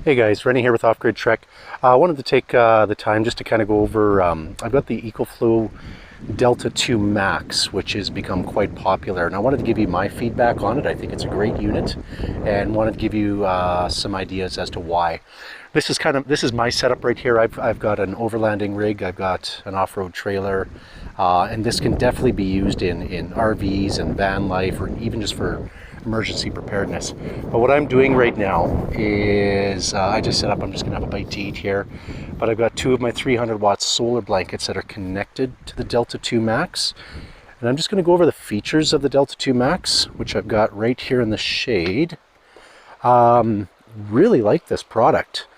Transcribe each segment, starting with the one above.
Hey guys, Rennie here with Off Grid Trek. I wanted to take the time just to kind of go over, I've got the Ecoflow Delta 2 Max, which has become quite popular, and I wanted to give you my feedback on it. I think it's a great unit, and wanted to give you some ideas as to why. This is my setup right here. I've got an overlanding rig, I've got an off-road trailer, and this can definitely be used in RVs and van life, or even just for emergency preparedness. But what I'm doing right now is I just set up, I'm just gonna have a bite to eat here, but I've got two of my 300 watt solar blankets that are connected to the Delta 2 Max, and I'm just going to go over the features of the Delta 2 Max, which I've got right here in the shade. Really like this product.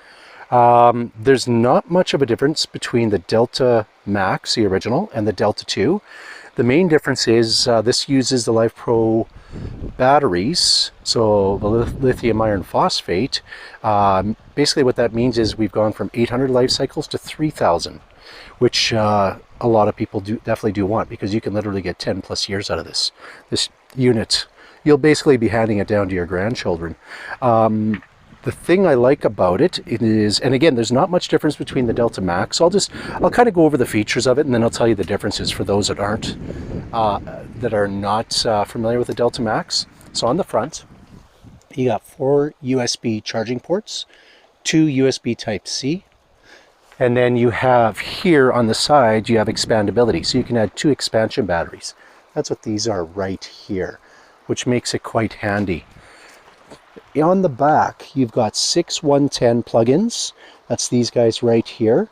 There's not much of a difference between the Delta Max, the original, and the Delta 2. The main difference is this uses the LifePro batteries, so the lithium iron phosphate. Basically what that means is we've gone from 800 life cycles to 3,000, which a lot of people definitely do want, because you can literally get 10 plus years out of this unit. You'll basically be handing it down to your grandchildren. The thing I like about it is, and again, there's not much difference between the Delta Max. I'll kind of go over the features of it, and then I'll tell you the differences for those that are not familiar with the Delta Max. So on the front, you got 4 USB charging ports, 2 USB Type-C, and then you have here on the side, you have expandability. So you can add 2 expansion batteries. That's what these are right here, which makes it quite handy. On the back, you've got 6 110 plugins. That's these guys right here.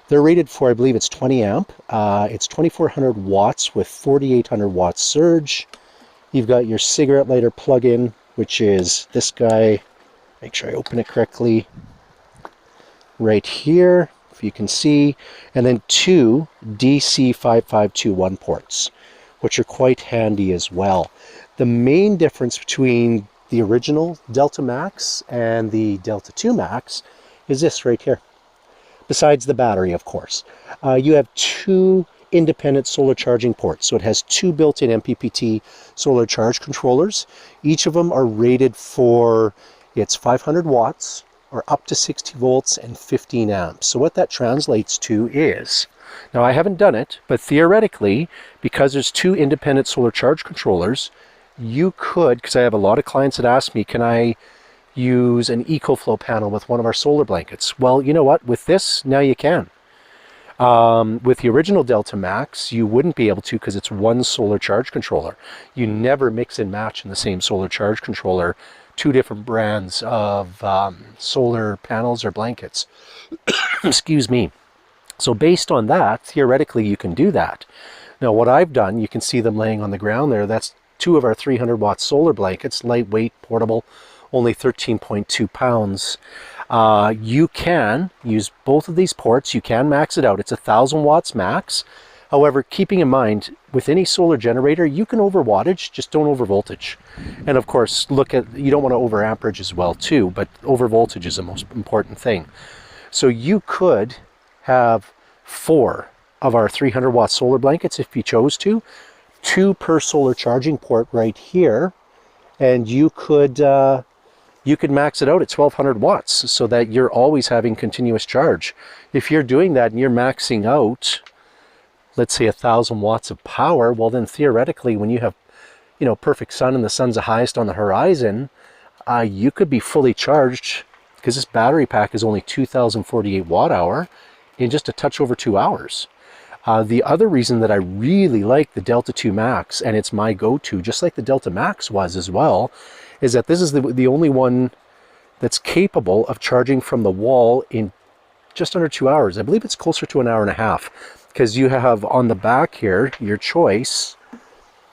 They're rated for, I believe it's 20 amp. It's 2400 watts with 4800 watts surge. You've got your cigarette lighter plug-in, which is this guy. Make sure I open it correctly. Right here, if you can see. And then 2 DC 5521 ports, which are quite handy as well. The main difference between the original Delta Max and the Delta 2 Max is this right here. Besides the battery, of course. You have 2 independent solar charging ports. So it has 2 built-in MPPT solar charge controllers. Each of them are rated for, it's 500 watts or up to 60 volts and 15 amps. So what that translates to is, now I haven't done it, but theoretically, because there's 2 independent solar charge controllers, you could, because I have a lot of clients that ask me, can I use an Ecoflow panel with one of our solar blankets? Well, you know what? With this, now you can. With the original Delta Max, you wouldn't be able to, because it's 1 solar charge controller. You never mix and match in the same solar charge controller 2 different brands of solar panels or blankets. Excuse me. So based on that, theoretically, you can do that. Now, what I've done, you can see them laying on the ground there. That's 2 of our 300 watt solar blankets, lightweight, portable, only 13.2 pounds. You can use both of these ports. You can max it out. It's 1,000 watts max. However, keeping in mind, with any solar generator, you can over wattage, just don't over voltage. And of course, you don't want to over amperage as well too, but over voltage is the most important thing. So you could have 4 of our 300 watt solar blankets if you chose to, 2 per solar charging port right here, and you could max it out at 1200 watts so that you're always having continuous charge. If you're doing that and you're maxing out, let's say 1,000 watts of power, well then theoretically, when you have, perfect sun and the sun's the highest on the horizon, you could be fully charged, because this battery pack is only 2048 watt hour in just a touch over 2 hours. The other reason that I really like the Delta 2 Max, and it's my go-to, just like the Delta Max was as well, is that this is the only one that's capable of charging from the wall in just under 2 hours. I believe it's closer to 1.5 hours, because you have on the back here, your choice.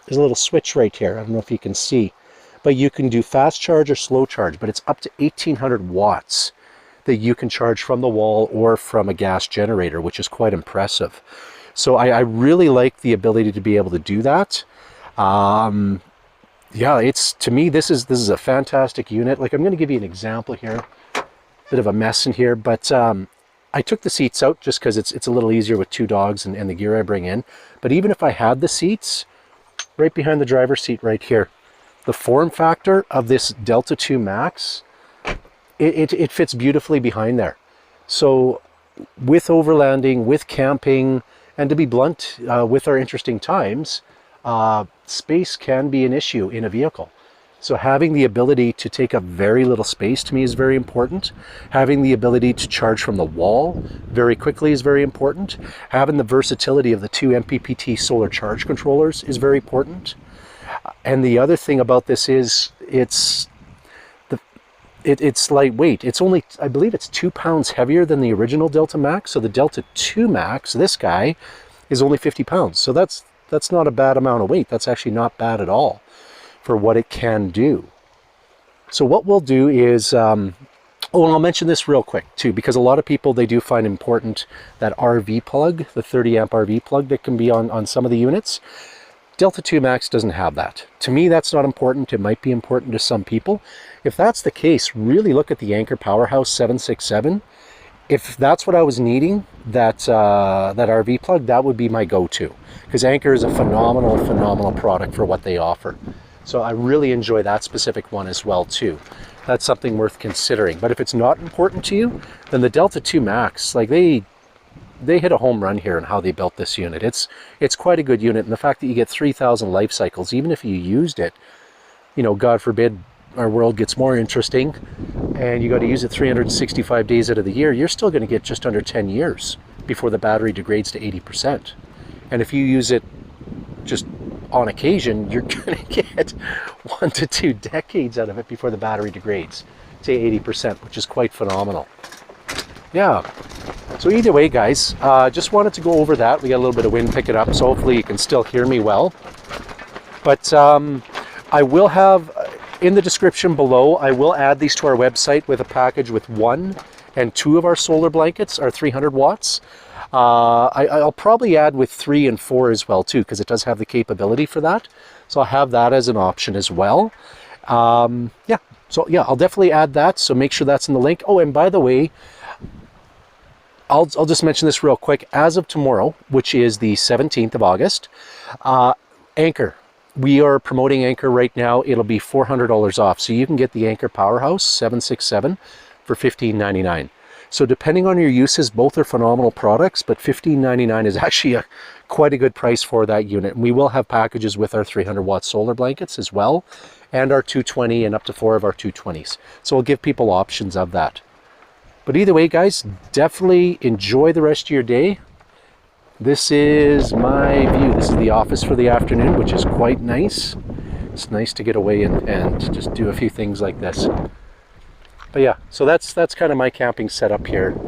There's a little switch right here. I don't know if you can see, but you can do fast charge or slow charge, but it's up to 1,800 watts that you can charge from the wall or from a gas generator, which is quite impressive. So I really like the ability to be able to do that. Yeah, to me, this is a fantastic unit. Like, I'm going to give you an example here. Bit of a mess in here, but I took the seats out just because it's a little easier with 2 dogs and the gear I bring in. But even if I had the seats, right behind the driver's seat right here, the form factor of this Delta 2 Max it fits beautifully behind there. So with overlanding, with camping, and to be blunt, with our interesting times, space can be an issue in a vehicle. So having the ability to take up very little space to me is very important. Having the ability to charge from the wall very quickly is very important. Having the versatility of the 2 MPPT solar charge controllers is very important. And the other thing about this is it's lightweight. It's only, I believe it's 2 pounds heavier than the original Delta Max. So the Delta 2 Max, this guy, is only 50 pounds. So that's not a bad amount of weight. That's actually not bad at all for what it can do. So what we'll do is, oh, and I'll mention this real quick too, because a lot of people, they do find important that RV plug, the 30 amp RV plug that can be on some of the units. Delta 2 Max doesn't have that. To me, that's not important. It might be important to some people. If that's the case, really look at the Anker Powerhouse 767. If that's what I was needing, that RV plug, that would be my go-to, because Anker is a phenomenal product for what they offer. So I really enjoy that specific one as well too. That's something worth considering. But if it's not important to you, then the Delta 2 Max, like they hit a home run here in how they built this unit. It's quite a good unit, and the fact that you get 3,000 life cycles, even if you used it, you know, God forbid our world gets more interesting and you got to use it 365 days out of the year, you're still going to get just under 10 years before the battery degrades to 80%. And if you use it just on occasion, you're going to get 1 to 2 decades out of it before the battery degrades to 80%, which is quite phenomenal. Yeah. So either way, guys, just wanted to go over that. We got a little bit of wind picking up, so hopefully you can still hear me well. But I will have, in the description below, I will add these to our website with a package with 1 and 2 of our solar blankets, our 300 watts. I'll probably add with 3 and 4 as well too, because it does have the capability for that. So I'll have that as an option as well. Yeah, so yeah, I'll definitely add that. So make sure that's in the link. Oh, and by the way, I'll just mention this real quick. As of tomorrow, which is the 17th of August, Anker. We are promoting Anker right now. It'll be $400 off. So you can get the Anker Powerhouse 767 for $15.99. So depending on your uses, both are phenomenal products, but $15.99 is actually quite a good price for that unit. And we will have packages with our 300 watt solar blankets as well, and our 220 and up to 4 of our 220s. So we'll give people options of that. But either way, guys, definitely enjoy the rest of your day. This is my view. This is the office for the afternoon, which is quite nice. It's nice to get away and just do a few things like this. But yeah, so that's kind of my camping setup here,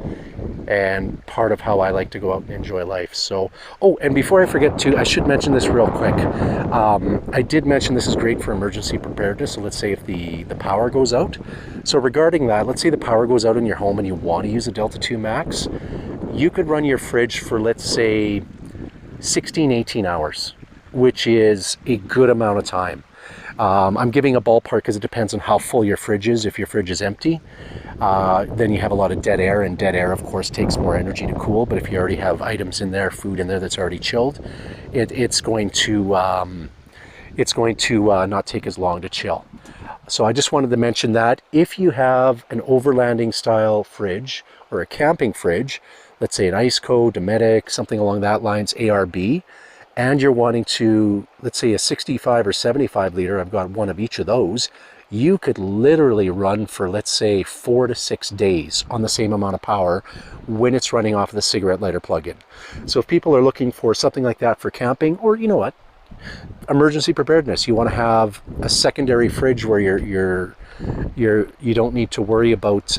and part of how I like to go out and enjoy life. So, oh, and before I forget to, I should mention this real quick. I did mention this is great for emergency preparedness. So let's say if the power goes out. So regarding that, let's say the power goes out in your home and you want to use a Delta 2 Max, you could run your fridge for, let's say, 16, 18 hours, which is a good amount of time. I'm giving a ballpark because it depends on how full your fridge is. If your fridge is empty, then you have a lot of dead air, and dead air, of course, takes more energy to cool. But if you already have items in there, food in there that's already chilled, it's going to not take as long to chill. So I just wanted to mention that if you have an overlanding style fridge or a camping fridge, let's say an Iceco, Dometic, something along that lines, ARB, and you're wanting to, let's say a 65 or 75 liter, I've got one of each of those, you could literally run for, let's say, 4 to 6 days on the same amount of power when it's running off of the cigarette lighter plug-in. So if people are looking for something like that for camping, or you know what, emergency preparedness, you want to have a secondary fridge where you don't need to worry about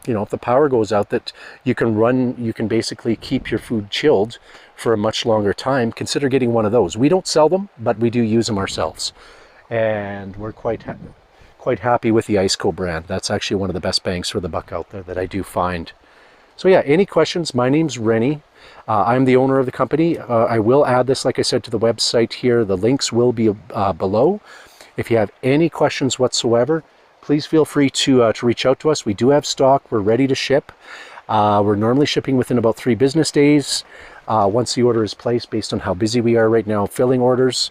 you know, if the power goes out, that you can basically keep your food chilled for a much longer time. Consider getting one of those. We don't sell them, but we do use them ourselves, and we're quite happy with the Iceco brand. That's actually one of the best bangs for the buck out there that I do find. So yeah, any questions? My name's Rene. I'm the owner of the company. I will add this, like I said, to the website here. The links will be below. If you have any questions whatsoever, please feel free to reach out to us. We do have stock. We're ready to ship. We're normally shipping within about 3 business days once the order is placed, based on how busy we are right now filling orders.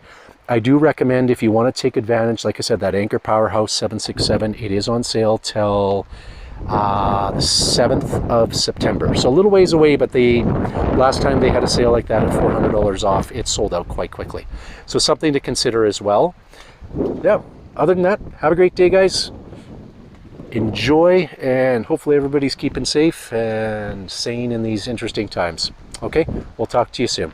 I do recommend, if you want to take advantage, like I said, that Anker Powerhouse 767, it is on sale till the 7th of September. So a little ways away, but the last time they had a sale like that at $400 off, it sold out quite quickly. So something to consider as well. Yeah, other than that, have a great day, guys. Enjoy, and hopefully everybody's keeping safe and sane in these interesting times. Okay, we'll talk to you soon.